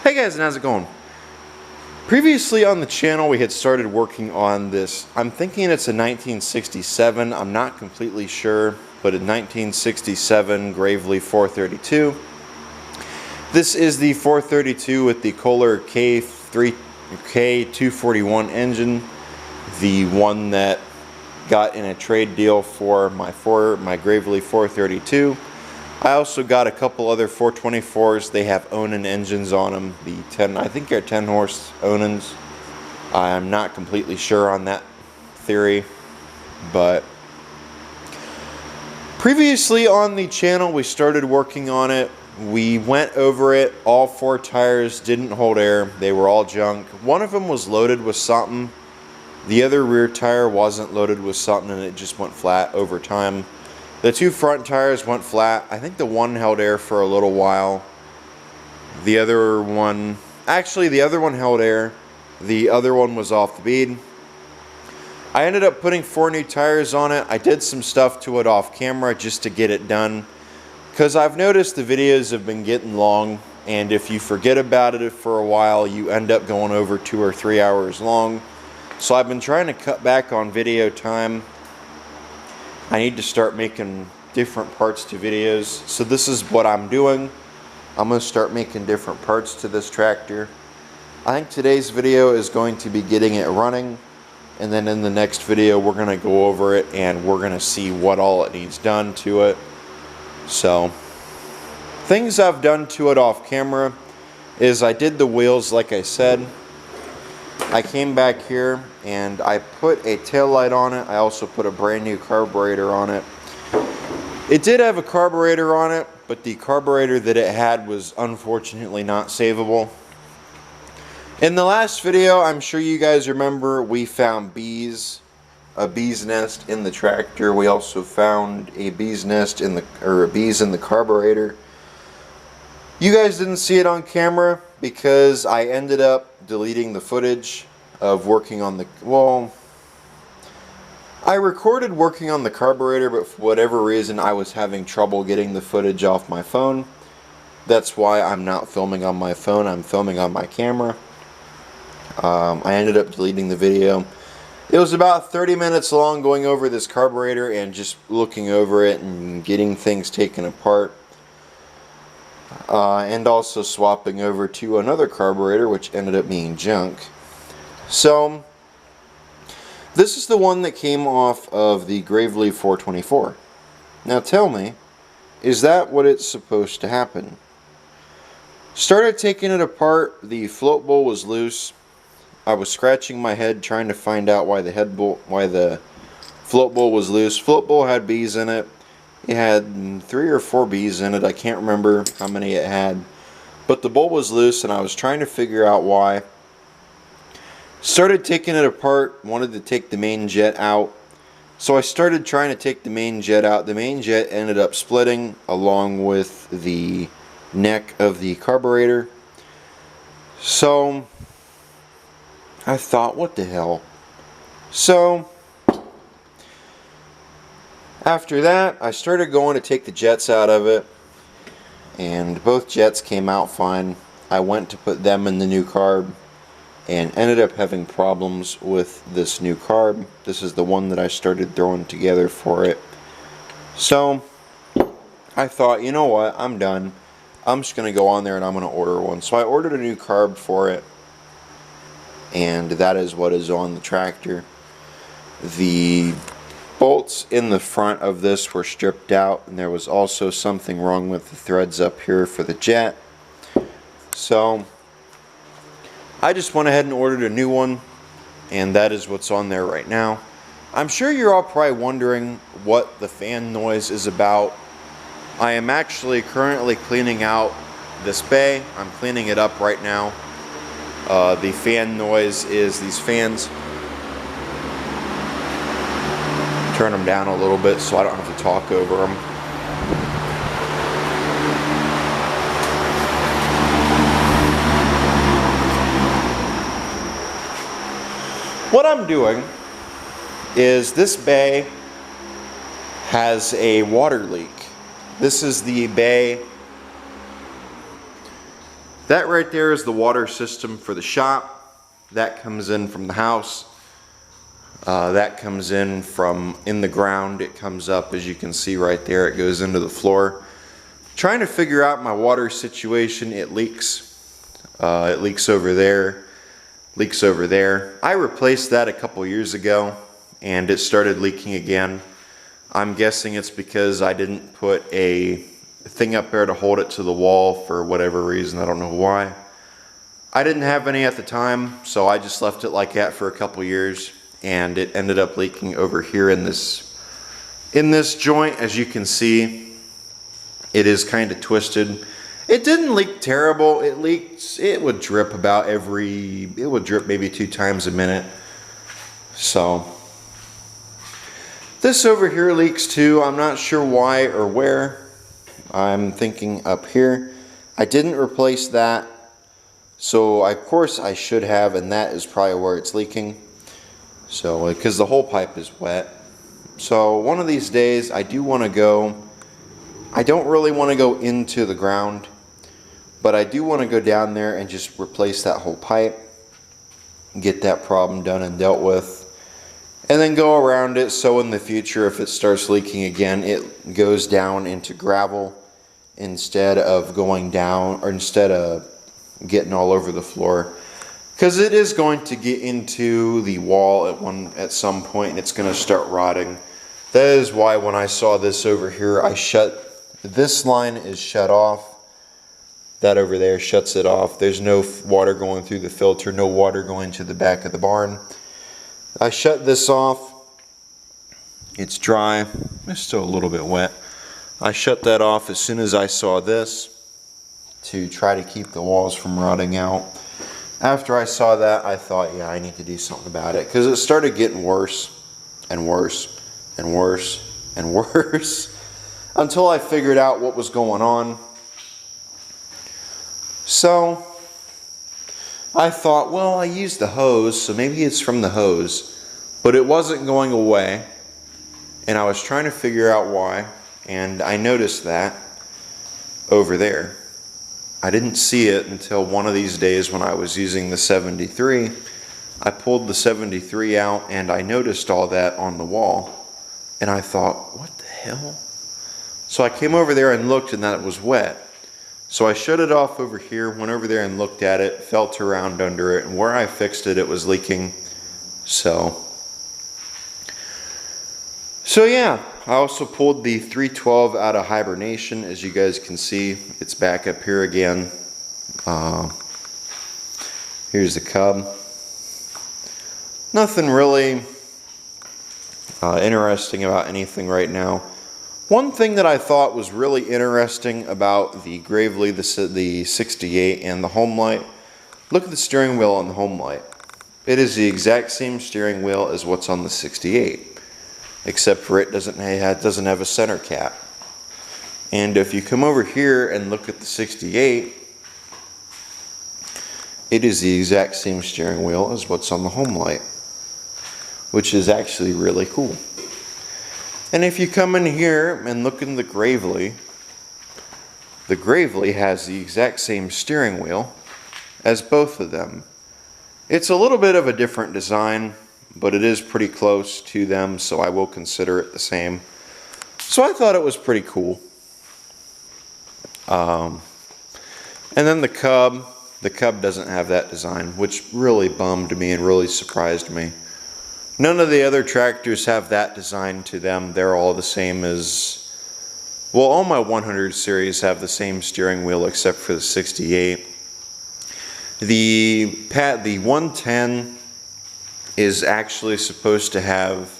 Hey guys, and how's it going? Previously on the channel we had started working on this. I'm thinking it's a 1967, I'm not completely sure, but a 1967 Gravely 432. This is the 432 with the Kohler K241 engine, the one that got in a trade deal for my Gravely 432. I also got a couple other 424s. They have Onan engines on them. The 10, I think they're 10 horse Onans. I'm not completely sure on that theory, but previously on the channel we started working on it. We went over it. All four tires didn't hold air. They were all junk. One of them was loaded with something. The other rear tire wasn't loaded with something and it just went flat over time. The two front tires went flat. I think the one held air for a little while. The other one held air. The other one was off the bead. I ended up putting 4 new tires on it. I did some stuff to it off camera just to get it done, because I've noticed the videos have been getting long, and if you forget about it for a while, you end up going over 2 or 3 hours long. So I've been trying to cut back on video time. I need to start making different parts to videos. So this is what I'm doing. I'm going to start making different parts to this tractor. I think today's video is going to be getting it running. And then in the next video we're going to go over it and we're going to see what all it needs done to it. So things I've done to it off camera is I did the wheels like I said. I came back here and I put a tail light on it. I also put a brand new carburetor on it. It did have a carburetor on it, but the carburetor that it had was unfortunately not savable. In the last video, I'm sure you guys remember, we found bees, a bee's nest in the tractor. We also found a bee's nest in the bees in the carburetor. You guys didn't see it on camera because I ended up deleting the footage of working on the, I recorded working on the carburetor, but for whatever reason I was having trouble getting the footage off my phone. That's why I'm not filming on my phone, I'm filming on my camera. I ended up deleting the video. It was about 30 minutes long going over this carburetor and just looking over it and getting things taken apart. And also swapping over to another carburetor, which ended up being junk. So this is the one that came off of the Gravely 424. Now tell me, is that what it's supposed to happen? Started taking it apart, the float bowl was loose. I was scratching my head trying to find out why the float bowl was loose. Float bowl had bees in it. It had 3 or 4 bees in it. I can't remember how many it had. But the bowl was loose and I was trying to figure out why. Started taking it apart, wanted to take the main jet out. So I started trying to take the main jet out. The main jet ended up splitting along with the neck of the carburetor. So I thought, what the hell? So after that, I started going to take the jets out of it, and both jets came out fine. I went to put them in the new carb and ended up having problems with this new carb. This is the one that I started throwing together for it. So I thought, you know what, I'm done. I'm just going to go on there and I'm going to order one. So I ordered a new carb for it, and that is what is on the tractor. The bolts in the front of this were stripped out, and there was also something wrong with the threads up here for the jet. So I just went ahead and ordered a new one, and that is what's on there right now. I'm sure you're all probably wondering what the fan noise is about. I am actually currently cleaning out this bay. I'm cleaning it up right now. The fan noise is these fans. Turn them down a little bit so I don't have to talk over them. What I'm doing is this bay has a water leak. This is the bay That right there is the water system for the shop. That comes in from the house. That comes in from in the ground. It comes up, as you can see right there. It goes into the floor. Trying to figure out my water situation. It leaks. It leaks over there. Leaks over there. I replaced that a couple years ago, and it started leaking again. I'm guessing it's because I didn't put a thing up there to hold it to the wall for whatever reason. I don't know why. I didn't have any at the time, so I just left it like that for a couple years, and it ended up leaking over here in this joint. As you can see, it is kind of twisted. It didn't leak terrible. It would drip about it would drip maybe 2 times a minute. So this over here leaks too. I'm not sure why or where. I'm thinking up here. I didn't replace that. So of course I should have, and that is probably where it's leaking. So because the whole pipe is wet. So one of these days I do want to go. I don't really want to go into the ground, but I do want to go down there and just replace that whole pipe, get that problem done and dealt with, and then go around it so in the future if it starts leaking again, it goes down into gravel instead of going down, or instead of getting all over the floor, because it is going to get into the wall at some point, and it's going to start rotting. That is why when I saw this over here, this line is shut off. That over there shuts it off. There's no water going through the filter, no water going to the back of the barn. I shut this off. It's dry. It's still a little bit wet. I shut that off as soon as I saw this to try to keep the walls from rotting out. After I saw that, I thought, yeah, I need to do something about it, because it started getting worse and worse and worse and worse until I figured out what was going on. So I thought, well, I used the hose, so maybe it's from the hose, but it wasn't going away, and I was trying to figure out why, and I noticed that over there. I didn't see it until one of these days when I was using the 73. I pulled the 73 out and I noticed all that on the wall, and I thought, what the hell? So I came over there and looked, and that it was wet. So I shut it off over here, went over there and looked at it, felt around under it, and where I fixed it, it was leaking. So yeah, I also pulled the 312 out of hibernation. As you guys can see, it's back up here again. Here's the cub. Nothing really interesting about anything right now. One thing that I thought was really interesting about the Gravely, the 68 and the Home Light, look at the steering wheel on the Home Light. It is the exact same steering wheel as what's on the 68, except for it doesn't have a center cap. And if you come over here and look at the 68, it is the exact same steering wheel as what's on the Home Light, which is actually really cool. And if you come in here and look in the Gravely has the exact same steering wheel as both of them. It's a little bit of a different design, but it is pretty close to them, so I will consider it the same. So I thought it was pretty cool. And then the Cub doesn't have that design, which really bummed me and really surprised me. None of the other tractors have that design to them. They're all the same as, well, all my 100 series have the same steering wheel except for the 68. The 110 is actually supposed to have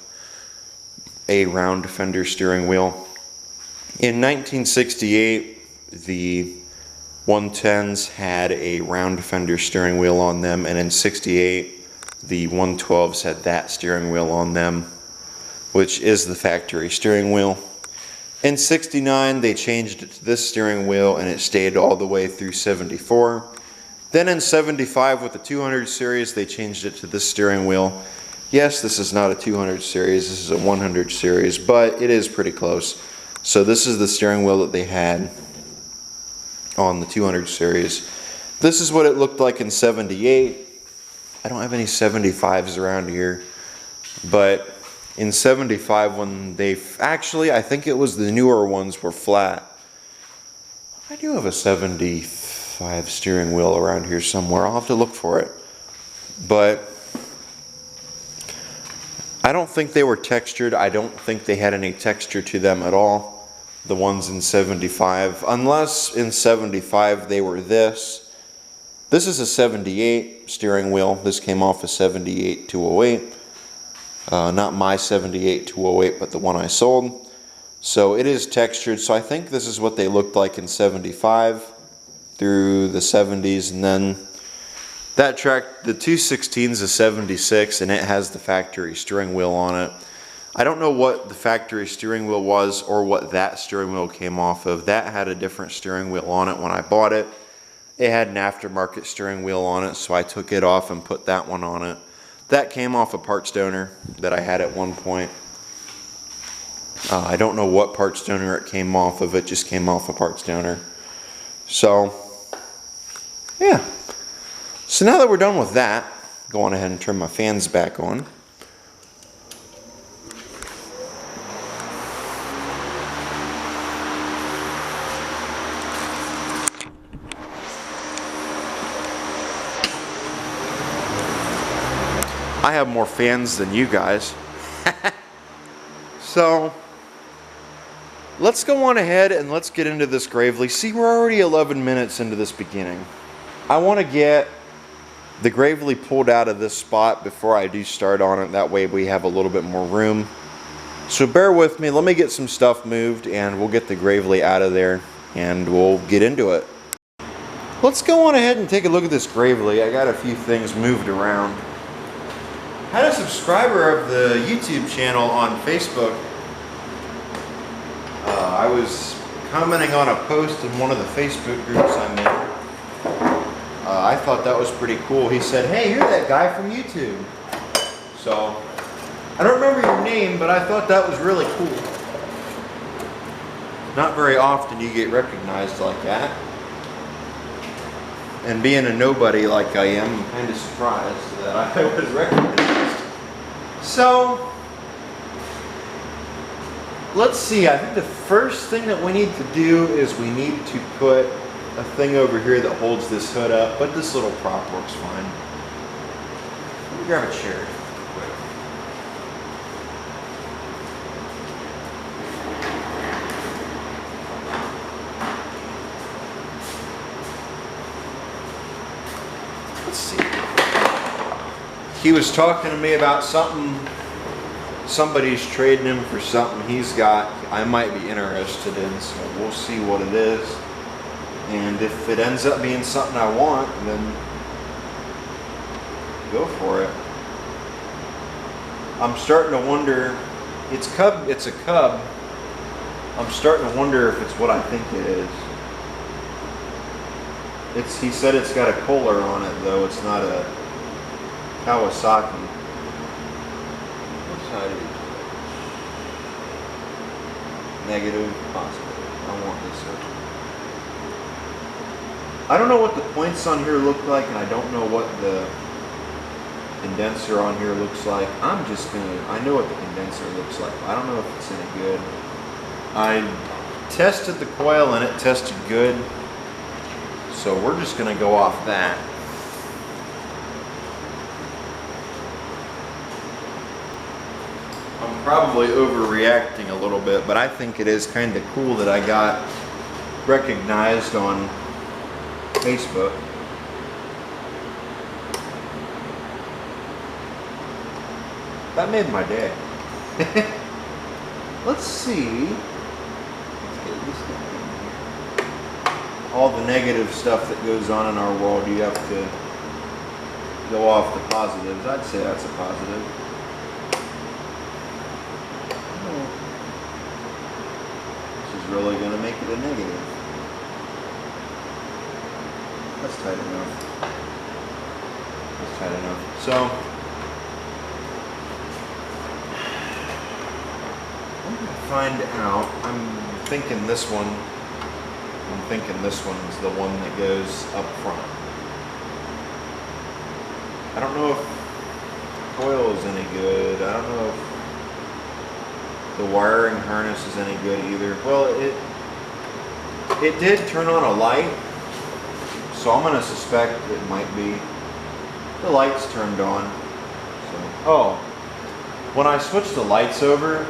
a round fender steering wheel. In 1968, the 110s had a round fender steering wheel on them, and in 68, the 112s had that steering wheel on them, which is the factory steering wheel. In 69, they changed it to this steering wheel, and it stayed all the way through 74. Then in 75 with the 200 series, they changed it to this steering wheel. Yes, this is not a 200 series, this is a 100 series, but it is pretty close. So this is the steering wheel that they had on the 200 series. This is what it looked like in 78. I don't have any 75s around here, but in 75 when they, actually I think it was the newer ones were flat. I do have a 75 steering wheel around here somewhere. I'll have to look for it. But I don't think they were textured. I don't think they had any texture to them at all, the ones in 75. Unless in 75 they were this. This is a 78 steering wheel. This came off a 78 208. Not my 78 208, but the one I sold. So it is textured. So I think this is what they looked like in 75 through the 70s. And then that track, the 216 is a 76, and it has the factory steering wheel on it. I don't know what the factory steering wheel was or what that steering wheel came off of. That had a different steering wheel on it when I bought it. It had an aftermarket steering wheel on it, so I took it off and put that one on it. That came off a parts donor that I had at one point. I don't know what parts donor it came off of. It just came off a parts donor. So, yeah. So now that we're done with that, go on ahead and turn my fans back on. I have more fans than you guys. So, let's go on ahead and let's get into this Gravely. See, we're already 11 minutes into this beginning. I want to get the Gravely pulled out of this spot before I do start on it. That way we have a little bit more room. So bear with me. Let me get some stuff moved and we'll get the Gravely out of there and we'll get into it. Let's go on ahead and take a look at this Gravely. I got a few things moved around. Had a subscriber of the YouTube channel on Facebook. I was commenting on a post in one of the Facebook groups I'm in. I thought that was pretty cool. He said, "Hey, you're that guy from YouTube." So, I don't remember your name, but I thought that was really cool. Not very often you get recognized like that. And being a nobody like I am, I'm kind of surprised that I was recognized. So, let's see. I think the first thing that we need to do is we need to put a thing over here that holds this hood up, but this little prop works fine. Let me grab a chair real quick. Let's see. He was talking to me about something. Somebody's trading him for something he's got I might be interested in, so we'll see what it is. And if it ends up being something I want, then go for it. I'm starting to wonder, it's a Cub. I'm starting to wonder if it's what I think it is. He said it's got a Kohler on it though, it's not a Kawasaki. What side is it? Negative, positive. I want this one. I don't know what the points on here look like, and I don't know what the condenser on here looks like. I know what the condenser looks like. I don't know if it's any good. I tested the coil and it tested good. So we're just gonna go off that. I'm probably overreacting a little bit, but I think it is kind of cool that I got recognized on Facebook. That made my day. Let's see. Let's get this guy in here. All the negative stuff that goes on in our world, you have to go off the positives. I'd say that's a positive. This is really going to make it a negative. That's tight enough. That's tight enough. So, I'm going to find out. I'm thinking this one is the one that goes up front. don't know if coil is any good. I don't know if the wiring harness is any good either. Well, it did turn on a light, so I'm going to suspect it might be. The light's turned on. So, oh, when I switched the lights over,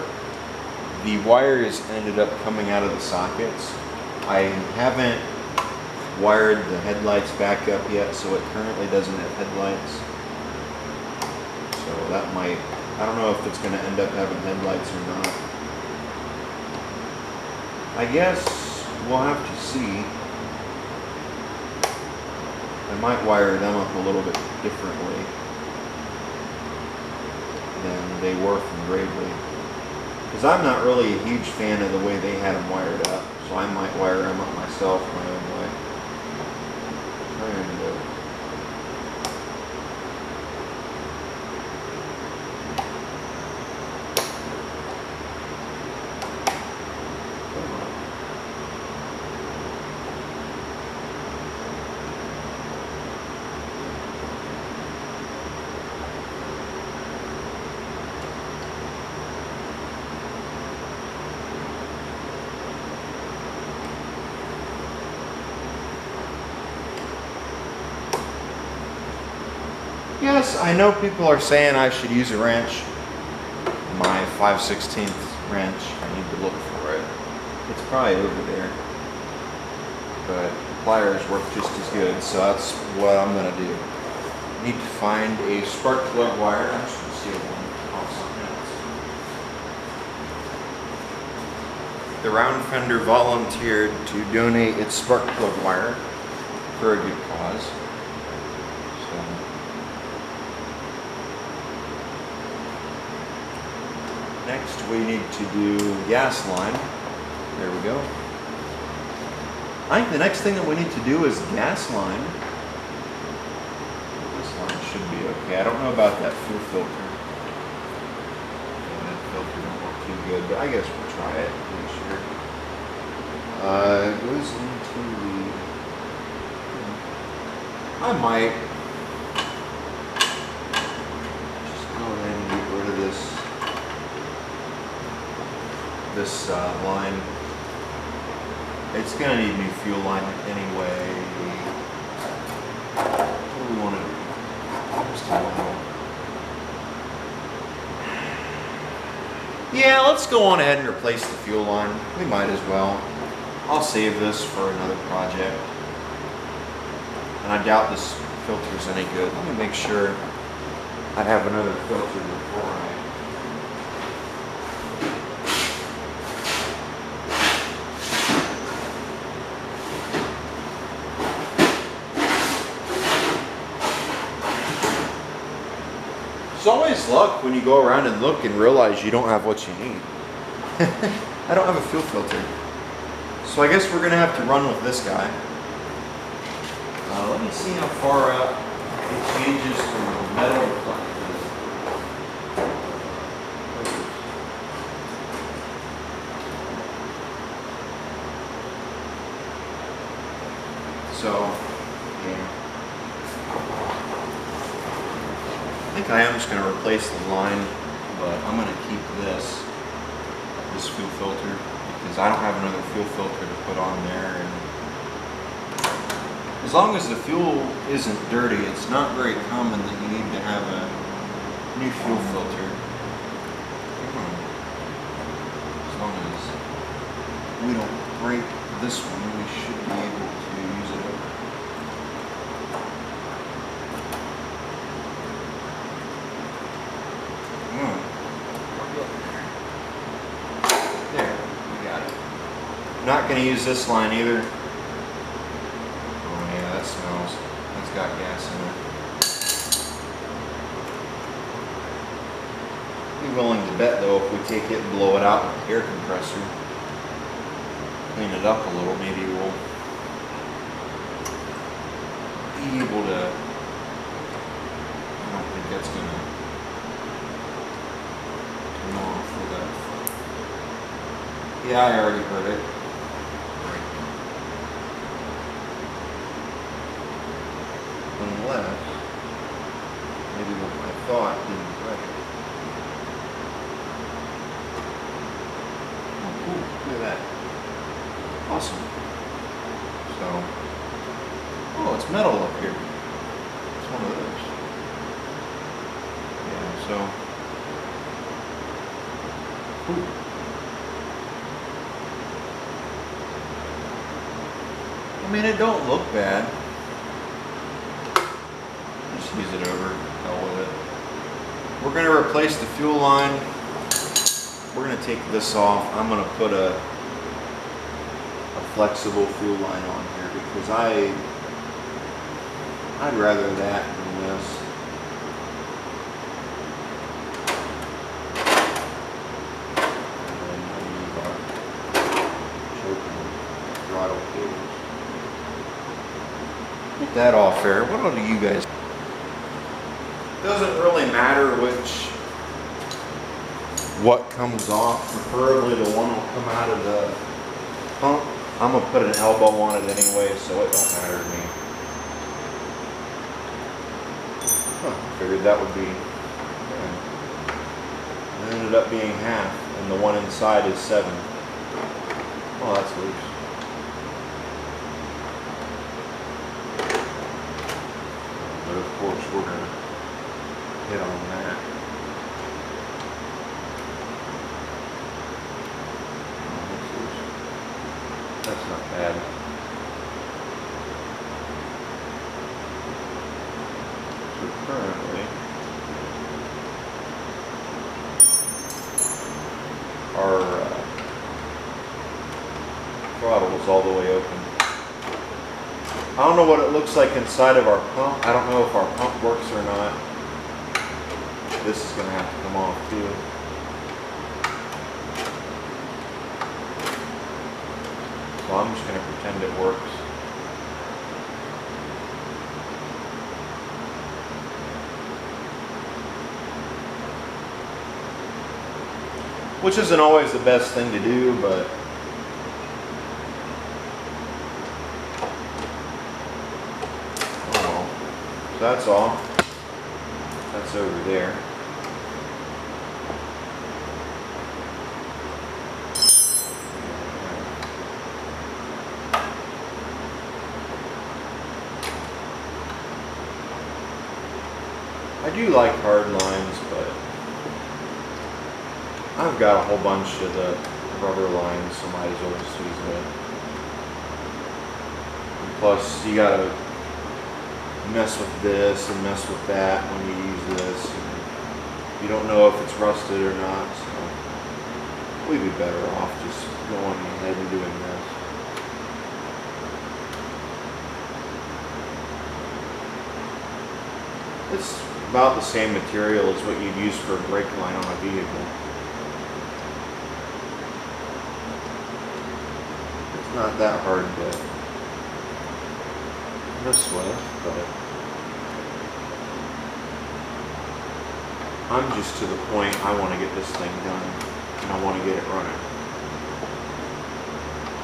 the wires ended up coming out of the sockets. I haven't wired the headlights back up yet, so it currently doesn't have headlights. So that might, I don't know if it's going to end up having headlights or not. I guess we'll have to see. I might wire them up a little bit differently than they were from Gravely. Because I'm not really a huge fan of the way they had them wired up, so I might wire them up myself my own way. And, yes, I know people are saying I should use a wrench. My 5/16 wrench, I need to look for it. It's probably over there. But pliers work just as good, so that's what I'm going to do. Need to find a spark plug wire. I just want to see one off something else. The round fender volunteered to donate its spark plug wire for a good cause. Next, we need to do gas line. There we go. I think the next thing that we need to do is gas line. This line should be okay. I don't know about that fuel filter. That filter don't look too good, but I guess we'll try it. Pretty sure. It goes into the. I might just go ahead and get rid of this. This line. It's gonna need new fuel line anyway. What do we want to do? Just a little. Yeah, let's go on ahead and replace the fuel line. We might as well. I'll save this for another project. And I doubt this filter's any good. Let me make sure I have another filter before I. It's always luck when you go around and look and realize you don't have what you need. I don't have a fuel filter. So I guess we're going to have to run with this guy. Let me see how far out it changes from metal to plastic. So, yeah. I think I am just going to replace the line, but I'm going to keep this fuel filter because I don't have another fuel filter to put on there. And as long as the fuel isn't dirty, it's not very common that you need to have a new fuel filter. As long as we don't break this one, we should be able to use it over. There, we got it. I'm not going to use this line either. Oh yeah, that smells. It's got gas in it. Be willing to bet though, if we take it and blow it out with the air compressor, clean it up a little, maybe we'll be able to. I don't think that's going to turn off for that. Yeah, I already heard it. Unless, exactly what I thought didn't break. Oh, cool. Look at that. Awesome. So, oh, it's metal up here. It's one of those. Yeah, so, cool. I mean, it don't look bad. Just use it over. Hell with it. We're going to replace the fuel line. We're going to take this off. I'm going to put a flexible fuel line on here because I'd rather that than this. And then we'll use our choke and throttle cables. Get that off there. What do you guys? Doesn't really matter what comes off. Preferably the one will come out of the pump. I'm gonna put an elbow on it anyway, so it don't matter to me. Huh, figured that would be. Yeah. It ended up being half, and the one inside is 7. Oh, that's loose. But of course, we're gonna hit on that. That's not bad. So currently, our throttle is all the way open. I don't know what it looks like inside of our pump. I don't know if our pump works or not. This is going to have to come off too. So I'm just going to pretend it works. Which isn't always the best thing to do, but oh well. So that's all. That's over there. I do like hard lines, but I've got a whole bunch of the rubber lines, so might as well just use it. And plus, you gotta mess with this and mess with that when you use this. You don't know if it's rusted or not, so we'd be better off just going ahead and doing this. It's about the same material as what you'd use for a brake line on a vehicle. It's not that hard to mess with, but I'm just to the point I want to get this thing done and I want to get it running.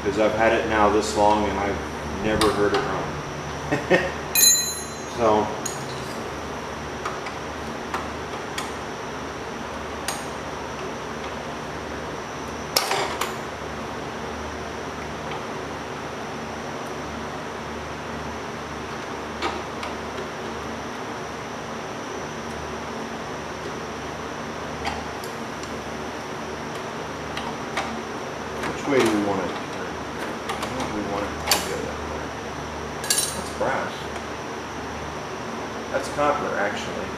Because I've had it now this long and I've never heard it run. So which way do we want it to turn? I think we want it to go that way. That's brass. That's copper, actually.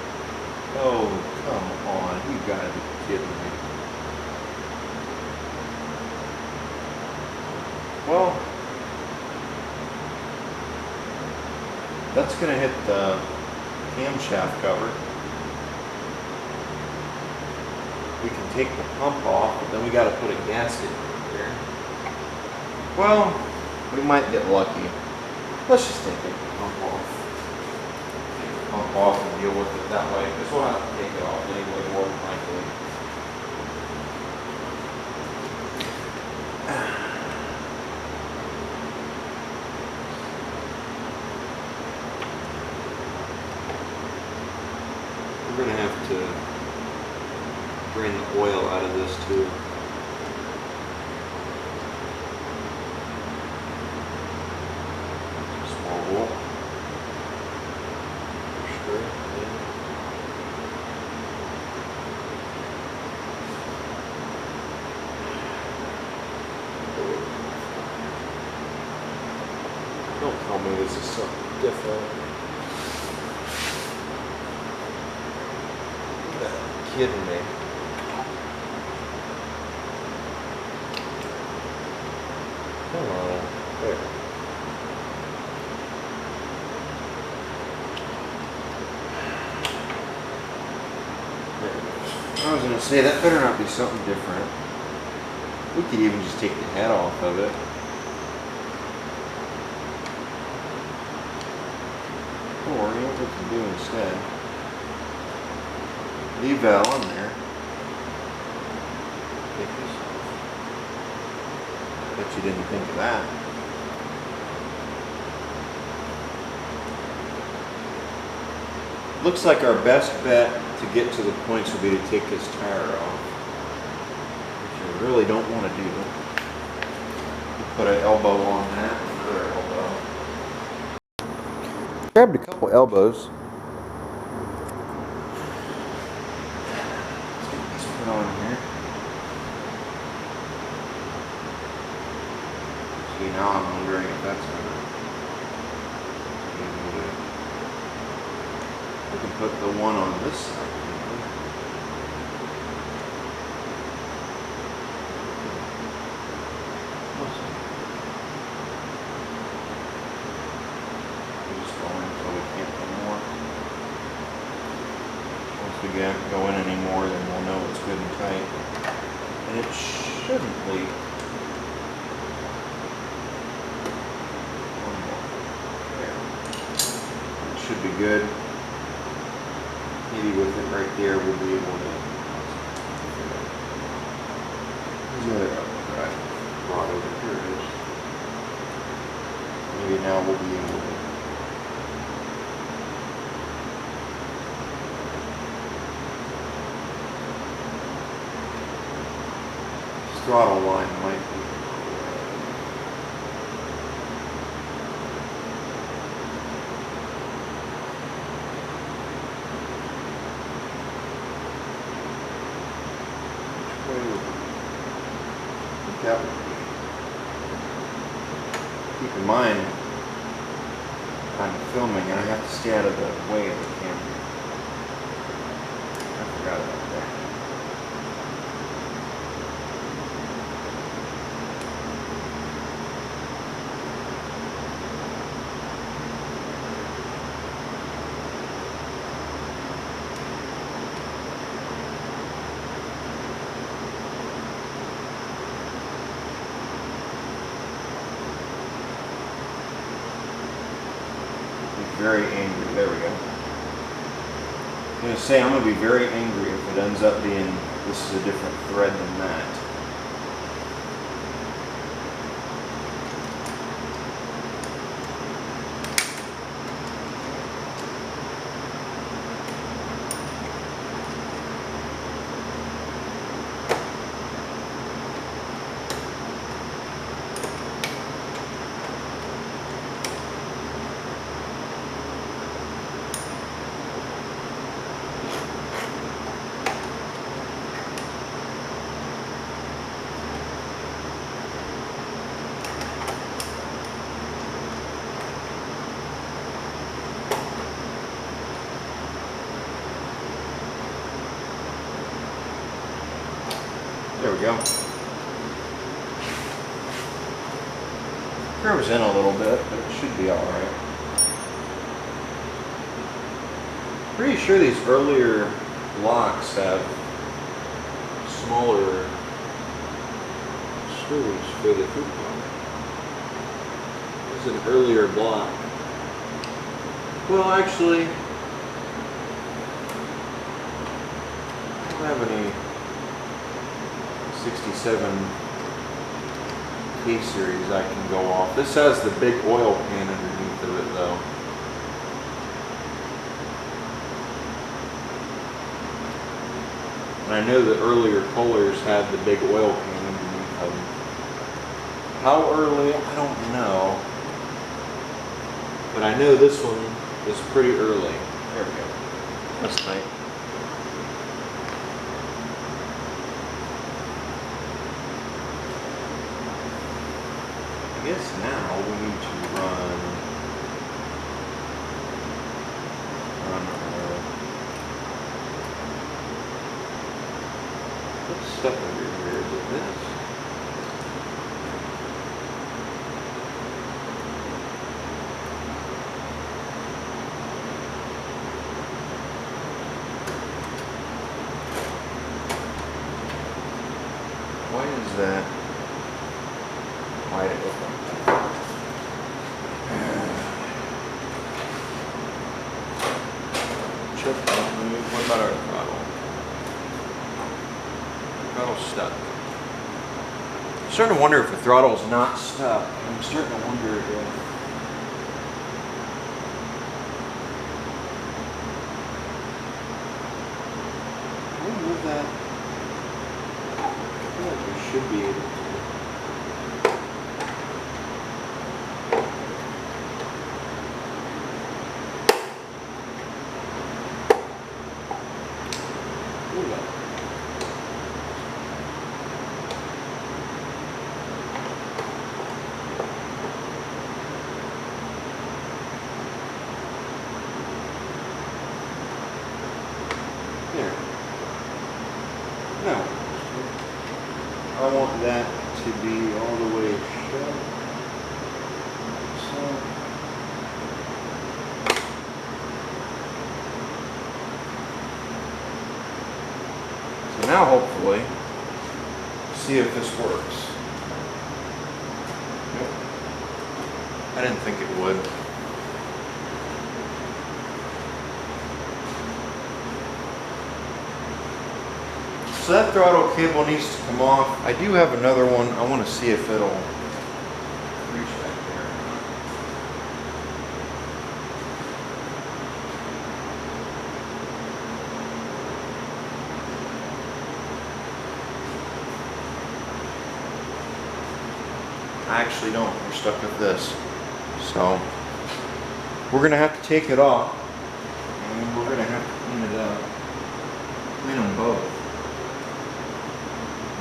Oh, come on. You gotta be kidding me. Well, that's gonna hit the camshaft cover. We can take the pump off, but then we gotta put a gasket here. Well, we might get lucky. Let's just take the pump off. Take the pump off and deal with it that way, because we'll have to take it off anyway, more than likely. We're going to have to drain the oil out of this too. Small hole. Sure. Don't tell me this is something different. You're kidding me. Come on. There. I was going to say, that better not be something different. We could even just take the head off of it. Or, you know what we can do instead? Leave that on there. Take this off. Bet you didn't think of that. Looks like our best bet to get to the points would be to take this tire off, which I really don't want to do. Put an elbow on that, another elbow. Grabbed a couple elbows. Let's get these put on here. See, now I'm wondering if that's going to I can put the one on this side. Just go in until we can't anymore. Once we go in anymore, then we'll know it's good and tight. And it shouldn't leak. One more. There. It should be good. Maybe with it right there, we'll be able to. There's another elbow that I brought over. Here it is. Maybe now we'll be able to. This throttle line might be. That would be. Keep in mind, I'm filming and I have to stay out of the way of the camera. I forgot about that. Very angry. There we go. I'm going to say I'm going to be very angry if it ends up being this is a different thread than that. There we go. Curves in a little bit, but it should be alright. Pretty sure these earlier blocks have smaller screws for the food block. This is an earlier block. Well, actually, I don't have any 67 K-series I can go off. This has the big oil pan underneath of it though. And I know the earlier pullers had the big oil can underneath them. How early, I don't know. But I know this one is pretty early. There we go. That's tight. I guess now we need to run what's stuff under here? Is it this? Why is that wide open? Check that move. What about our throttle? Throttle's stuck. I'm starting to wonder if the throttle's not stuck. I'm starting to wonder if can we move that? I feel like we should be able to. There. No. I want that to be all the way shut. So now hopefully, see if this works. Nope. I didn't think it would. So that throttle cable needs to come off. I do have another one. I want to see if it'll reach back there. I actually don't. We're stuck with this. So we're going to have to take it off. And we're going to have to clean it up. Clean them both.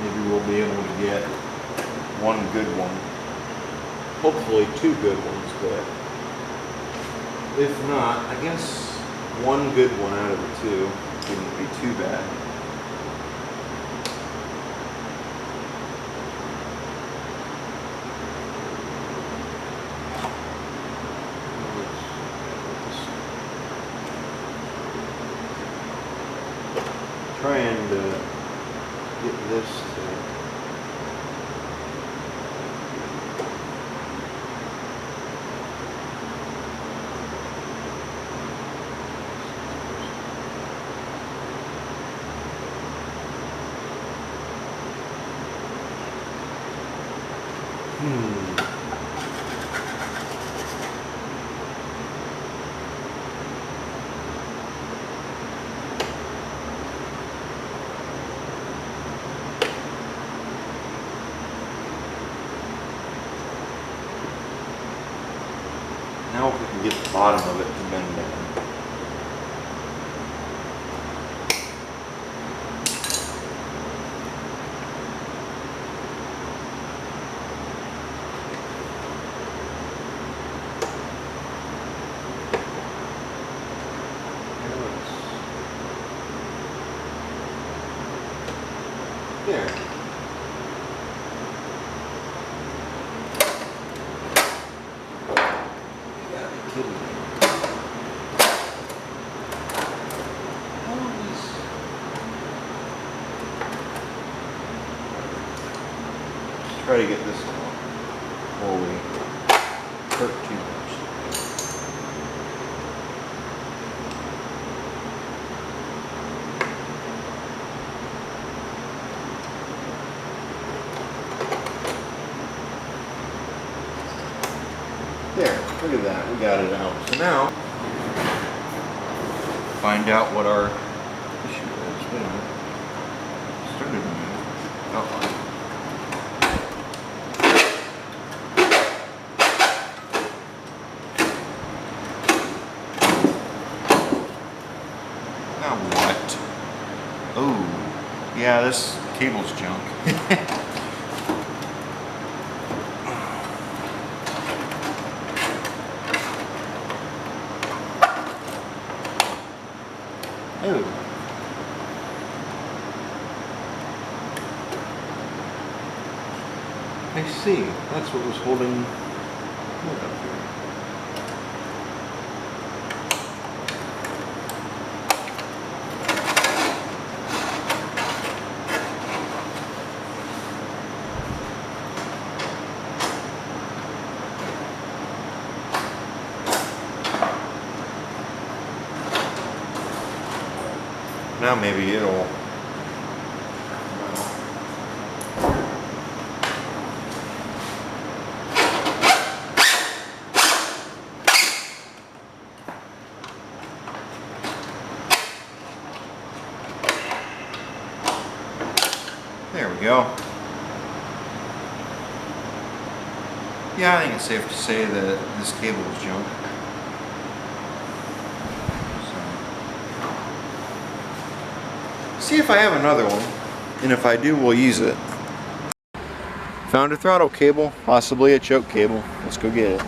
Maybe we'll be able to get one good one. Hopefully two good ones, but if not, I guess one good one out of the two wouldn't be too bad. Trying to get this to now if we can get the bottom of it to bend down. There. Try to get this off before we hurt too much. There, look at that, we got it out. So now, find out what our issue is. Wait a minute. Oh. Now what? Oh, yeah, this cable's junk. Oh. I see. That's what was holding it up here. Now maybe it'll. There we go. Yeah, I think it's safe to say that this cable is junk. So. See if I have another one, and if I do, we'll use it. Found a throttle cable, possibly a choke cable. Let's go get it.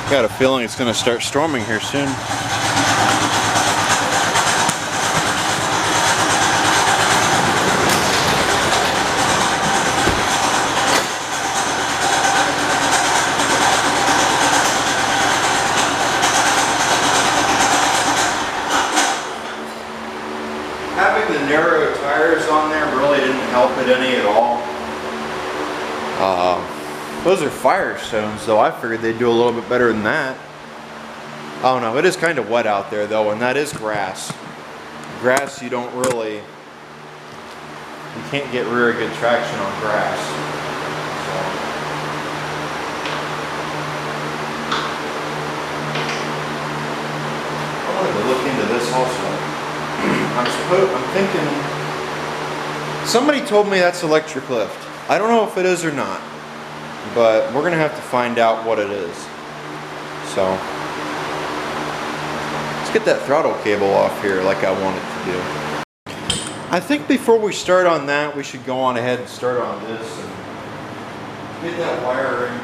Got a feeling it's going to start storming here soon. Having the narrow tires on there really didn't help it any at all. Those are Firestones, though. I figured they'd do a little bit better than that. Oh no, it is kind of wet out there though, and that is grass. Grass, you don't really, you can't get very good traction on grass. So. I wanted to look into this also. I'm thinking, somebody told me that's electric lift. I don't know if it is or not, but we're gonna have to find out what it is. So, let's get that throttle cable off here like I wanted to do. I think before we start on that, we should go on ahead and start on this and get that wiring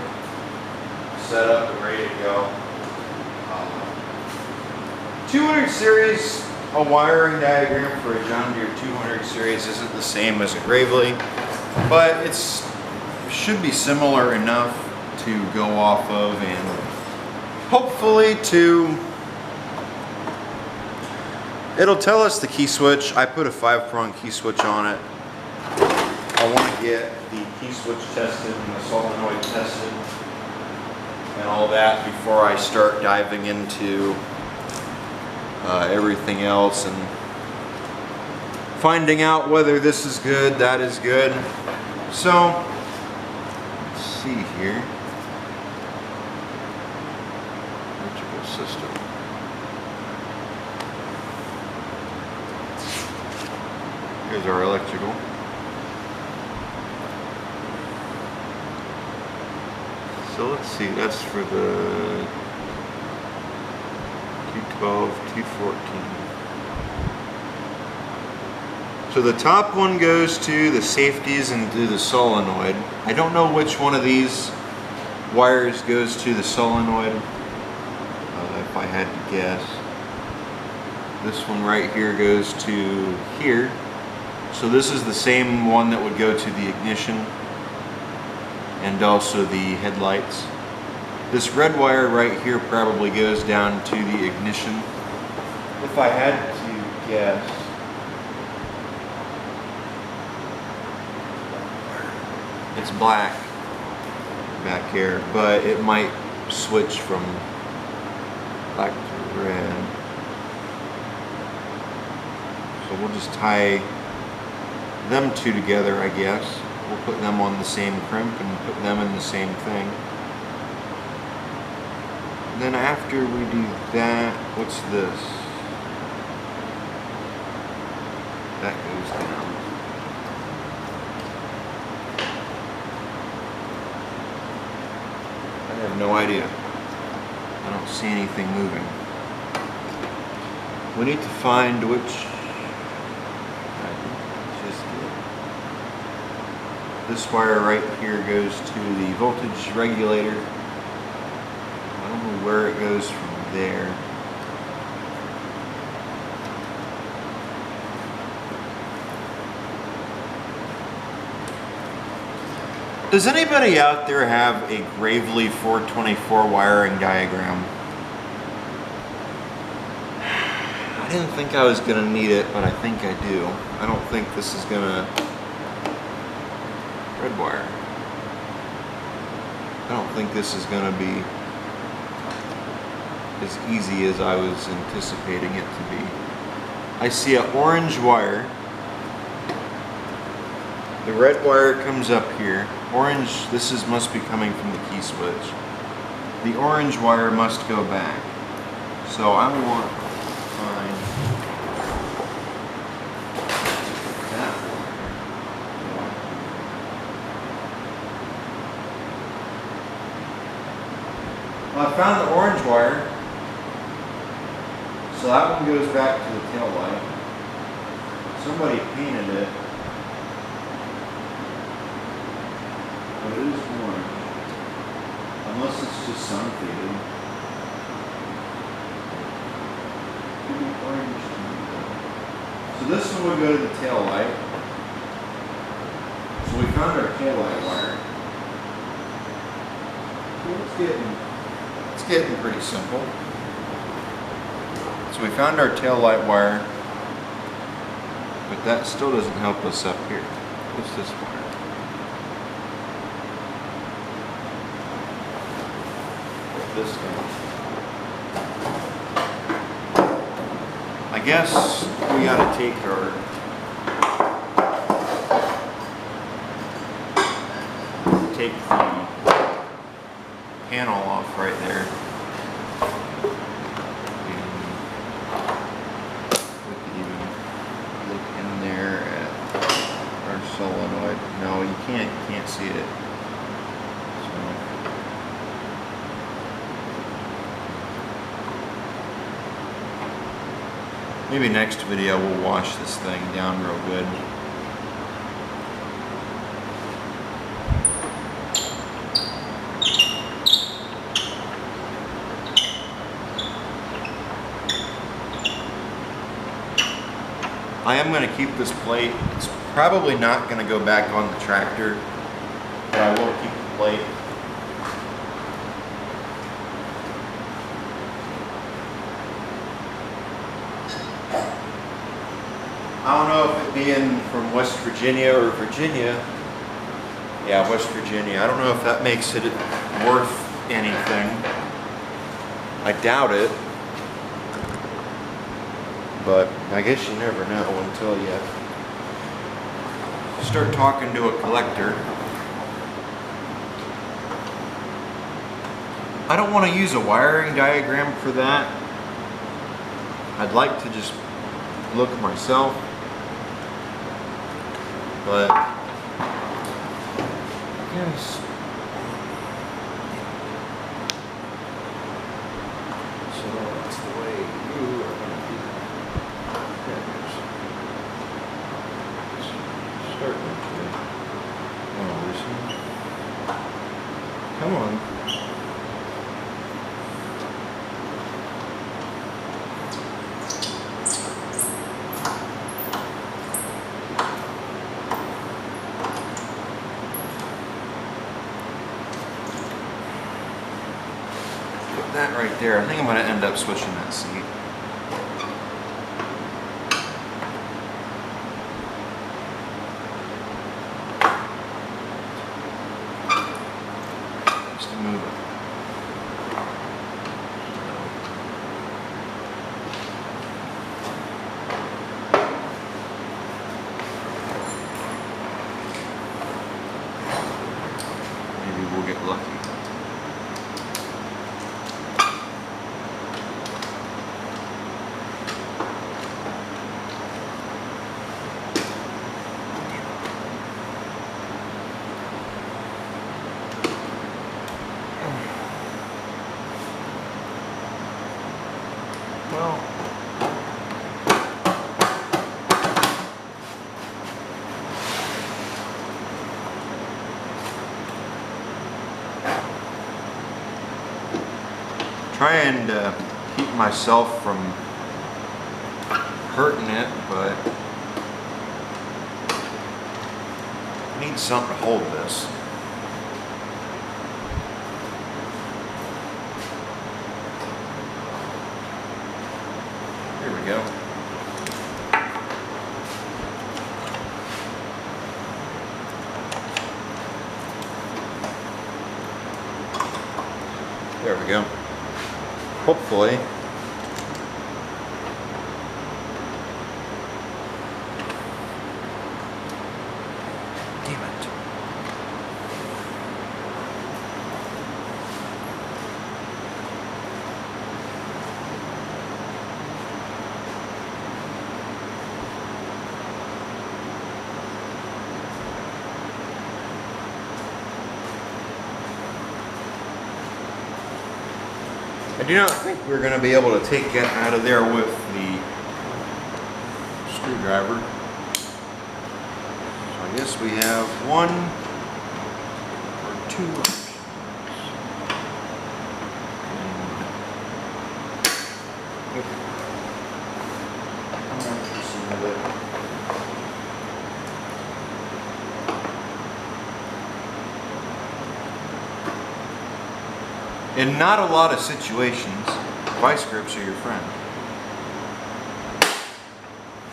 set up and ready to go. 200 series, a wiring diagram for a John Deere 200 series isn't the same as a Gravely, but it's should be similar enough to go off of, and hopefully it'll tell us the key switch. I put a 5-prong key switch on it. I want to get the key switch tested and the solenoid tested and all that before I start diving into everything else and finding out whether this is good, that is good. So, let's see here. Electrical system. Here's our electrical. So let's see, that's for the 212, 214. So the top one goes to the safeties and to the solenoid. I don't know which one of these wires goes to the solenoid, if I had to guess. This one right here goes to here. So this is the same one that would go to the ignition and also the headlights. This red wire right here probably goes down to the ignition. If I had to guess. It's black back here, but it might switch from black to red. So we'll just tie them two together, I guess. We'll put them on the same crimp and put them in the same thing. And then after we do that, what's this? That goes down. I have no idea. I don't see anything moving. We need to find which. This wire right here goes to the voltage regulator. I don't know where it goes from there. Does anybody out there have a Gravely 424 wiring diagram? I didn't think I was going to need it, but I think I do. I don't think this is going to... Red wire. I don't think this is going to be as easy as I was anticipating it to be. I see an orange wire. The red wire comes up here. Orange, must be coming from the key switch. The orange wire must go back. So I want to find that wire. Well, I found the orange wire. So that one goes back to the tail light. Somebody painted it. But it is orange. Unless it's just sun faded. So this one would go to the tail light. So we found our tail light wire. It's getting pretty simple. So we found our tail light wire, but that still doesn't help us up here. What's this wire? This thing. I guess we gotta take our the panel off right there. And we could even look in there at our solenoid. No, you can't see it. Maybe next video we'll wash this thing down real good. I am going to keep this plate. It's probably not going to go back on the tractor, but I will keep the plate. I don't know if it being from West Virginia or Virginia. Yeah, West Virginia. I don't know if that makes it worth anything. I doubt it. But I guess you never know until you start talking to a collector. I don't want to use a wiring diagram for that. I'd like to just look myself. But I guess so. That's the way you are going to be. Starting to loosen. Come on. That right there, I think I'm going to end up switching that seat. Just to move it. Maybe we'll get lucky. Well, try and keep myself from hurting it, but I need something to hold this. Here we go. There we go. Hopefully. Damn it. I do not think we're going to be able to take it out of there with the screwdriver. So I guess we have one or two options. Okay. In not a lot of situations, vice grips are your friend.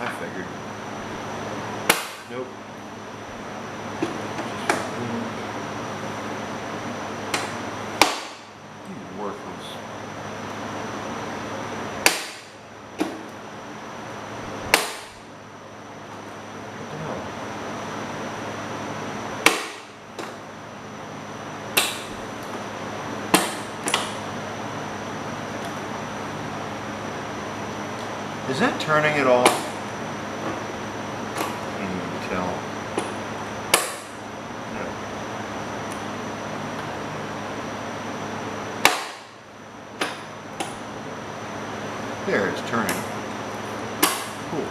I figured. Nope. You worthless. What the hell? Is that turning at all? Can't even tell. No. There, it's turning. Cool.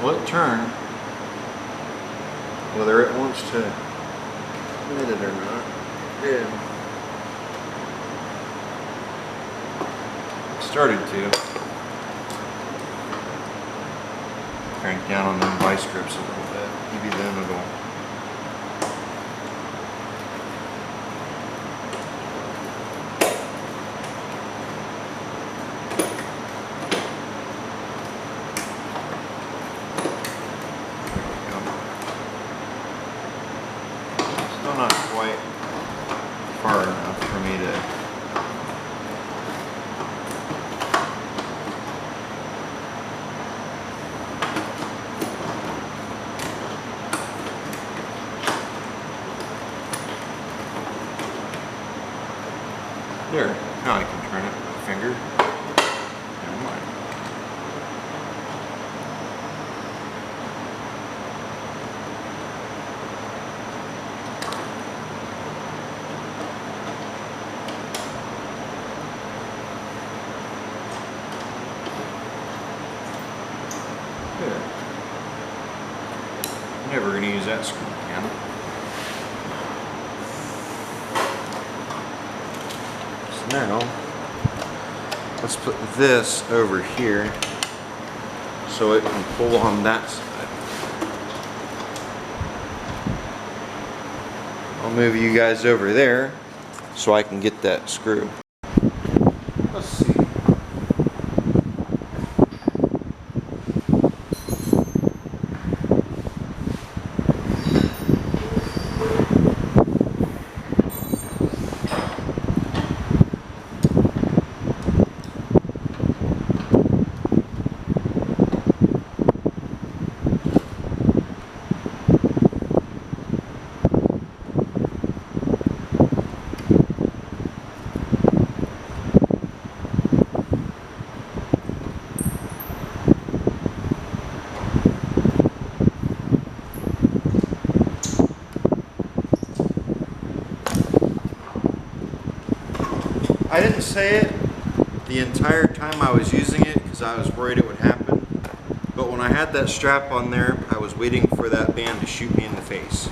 Well, it turned. Whether it wants to admit it or not, it did. It started to. Crank down on them vice grips a little bit. Maybe then it'll. Still not quite far enough for me to. There, now I can turn it with a finger. Never mind. There. I'm never going to use that screw again. So now, let's put this over here so it can pull on that side. I'll move you guys over there so I can get that screw. Let's see. I didn't say it the entire time I was using it because I was worried it would happen. But when I had that strap on there, I was waiting for that band to shoot me in the face.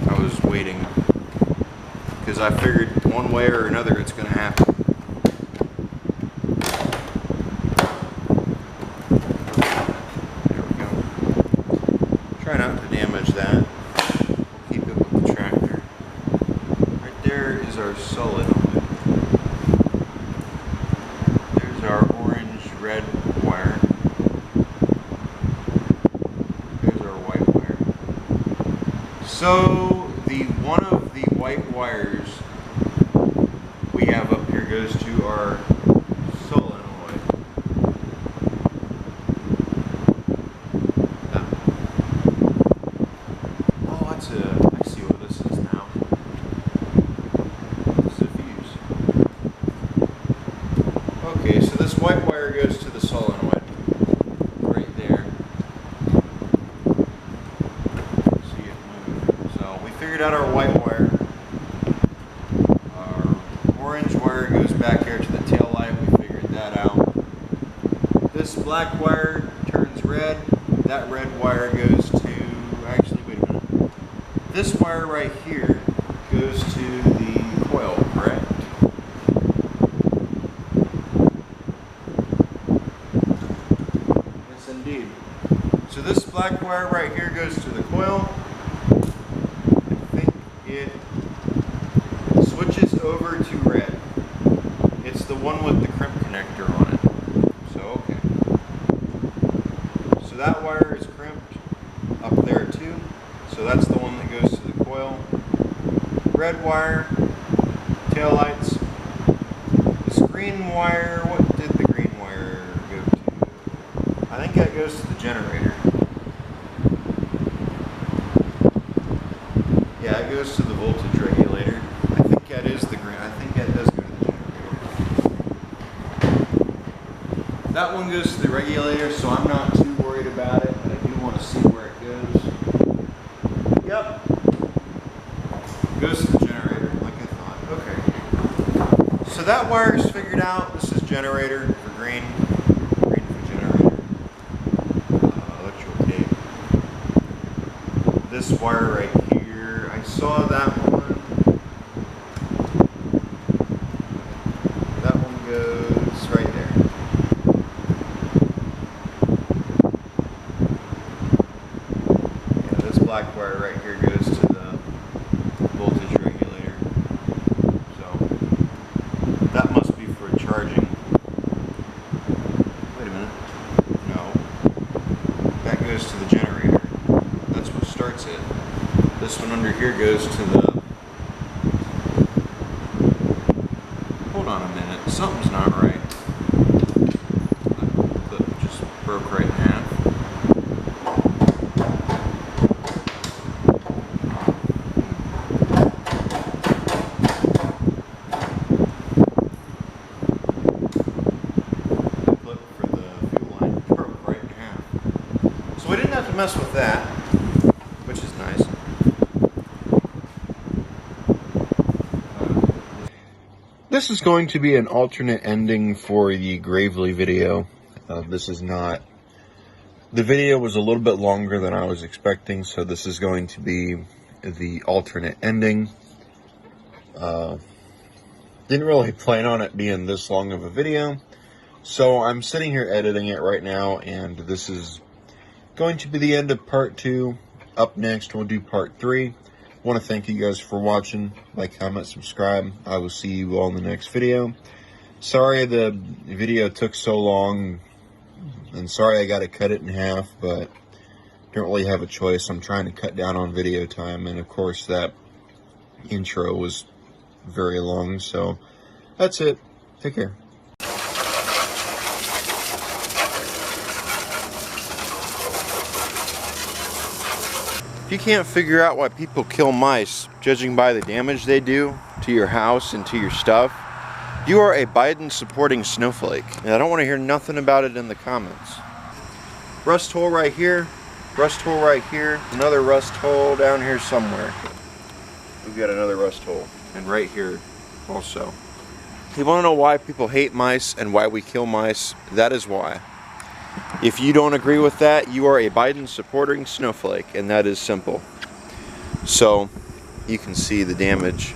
I was waiting because I figured one way or another it's going to happen. There we go. Try not to damage that. Keep it with the tractor. Right there is our solenoid. There's our orange-red wire. There's our white wire. So one of the white wires we have up here goes to our solenoid. Oh, I see what this is now. This is a fuse. Okay, so this white wire goes to the solenoid. Right there. See it move. So we figured out our white wire. black wire turns red. That red wire goes to, actually, wait a minute. This wire right here goes to the coil, correct? Yes, indeed. So this black wire right here goes to the coil. I think it switches over to red. It's the one with the crimp connector on it. So, okay. So that wire is crimped up there too. So that's the one that goes to the coil. Red wire, tail lights. This green wire, what did the green wire go to? I think that goes to the generator. Yeah, it goes to the voltage regulator. I think that is the green. I think that does go to the generator. That one goes to the regulator, so I'm not too worried about it, but I do want to see where it goes. Yep. Goes to the generator, like I thought. Okay. So that wire is figured out. This is generator for green. Green for generator. Electrical tape. This wire right here, I saw that one. That one goes right there. Yeah, this black wire right here goes to the voltage regulator. So that must be for charging. Wait a minute. No. That goes to the generator. That's what starts it. This one under here goes to the... Hold on a minute. Something's not right. The clip just broke right in half. The clip for the fuel line broke right in half. So we didn't have to mess with that, which is nice. This is going to be an alternate ending for the Gravely video. This is not... The video was a little bit longer than I was expecting, so this is going to be the alternate ending. Didn't really plan on it being this long of a video, so I'm sitting here editing it right now, and this is going to be the end of part 2. Up next, we'll do part 3. I want to thank you guys for watching. Like, comment, subscribe. I will see you all in the next video. Sorry the video took so long, and sorry I got to cut it in half, but don't really have a choice. I'm trying to cut down on video time, and of course that intro was very long, so that's it. Take care. If you can't figure out why people kill mice, judging by the damage they do to your house and to your stuff, you are a Biden supporting snowflake. And I don't want to hear nothing about it in the comments. Rust hole right here, rust hole right here, another rust hole down here somewhere. We've got another rust hole, and right here also. You want to know why people hate mice and why we kill mice? That is why. If you don't agree with that, you are a Biden supporting snowflake, and that is simple. So you can see the damage